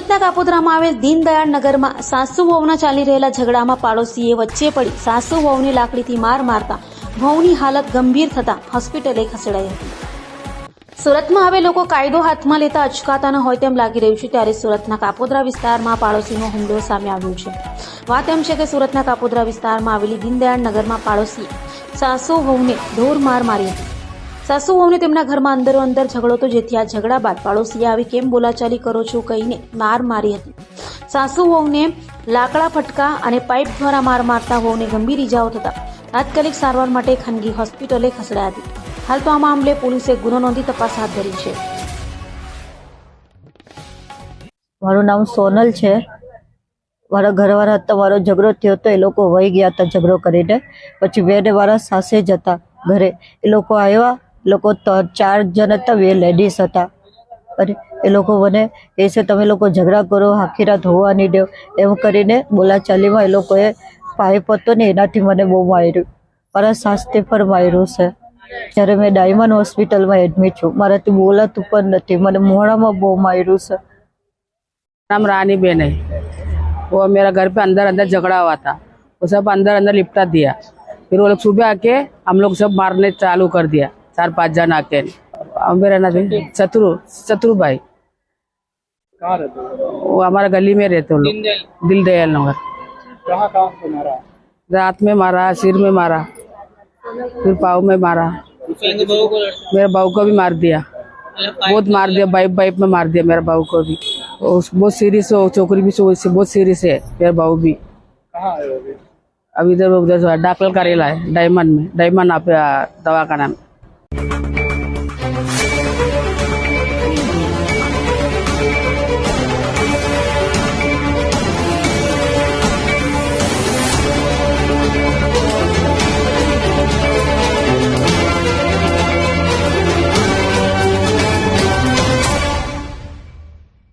સુરતના કાપોદ્રામાં આવેલ દીનદયાળ નગરમાં સાસુ વહુના ચાલી રહેલા ઝઘડામાં પાડોશીએ વચ્ચે પડી સાસુ વહુને લાકડીથી માર મારતા વહુની હાલત ગંભીર થતા હોસ્પિટલે ખસેડાઈ હતી। સુરતમાં હવે લોકો કાયદો હાથમાં લેતા અચકાતા ન હોય તેમ લાગી રહ્યું છે, ત્યારે સુરતના કાપોદ્રા વિસ્તારમાં પાડોશીનો હુમલો સામે આવ્યો છે। વાત એમ છે કે સુરતના કાપોદ્રા વિસ્તારમાં આવેલી દીનદયાળ નગરમાં પાડોશીએ સાસુ વહુને ઢોર માર મારી હતી। સાસુ વહુને તેમના ઘરમાં અંદરો અંદર ઝઘડો હતો, જેથી આ ઝઘડા બાદ પાડોશીએ આવી કેમ બોલાચાલી કરો છો કહીને માર મારી હતી। સાસુ વહુને લાકડા ફટકા અને પાઇપ દ્વારા માર મારતા વહુને ગંભીર ઇજાઓ થતા તાત્કાલિક સારવાર માટે ખાનગી હોસ્પિટલે ખસેડાયા હતી। હાલ તો આ મામલે પોલીસે ગુનો નોંધી તપાસ હાથ ધરી છે। મારું નામ સોનલ છે। મારા ઘરવાળા હતા, મારો ઝઘડો થયો તો એ લોકો વહી ગયા હતા ઝઘડો કરીને। પછી બેને મારા સાસે જ હતા ઘરે, એ લોકો આવ્યા, એ લોકો 4 જણ હતા, 2 લેડીઝ હતા। અને એ લોકો મને કહે છે તમે લોકો ઝઘડા કરો, આખી રાત હોવા નહીં દો, એમ કરીને બોલાચાલીમાં એ લોકોએ પાઇપ હતો ને એનાથી મને બહુ માર્યું। મારા સાસને પણ માર્યું છે। જ્યારે મેં ડાયમંડ હોસ્પિટલમાં એડમિટ છું, મારાથી બોલાતું પણ નથી, મને મોઢામાં બહુ માર્યું છે। नाम रानी बेन है। वो मेरा घर पे अंदर अंदर झगड़ा हुआ था, वो सब अंदर अंदर लिपटा दिया। फिर वो लोग सुबह आके हम लोग सब मारने चालू कर दिया, 4-5 जन आके। मेरा नाम चतुर भाई, वो हमारा गली में रहते लोग, दीनदयाल नगर। रात में मारा, सिर में मारा, फिर पाँव में मारा, मेरे बहू को भी मार दिया, बहुत मार दिया, बाइप में मार दिया मेरा बहू को भी। बहुत सीरियस हो, छोकरी भी बहुत सीरियस है, मेरा बहू भी। अब इधर दाखिल करेला है डायमंड में, डायमंड आप दवा का नाम।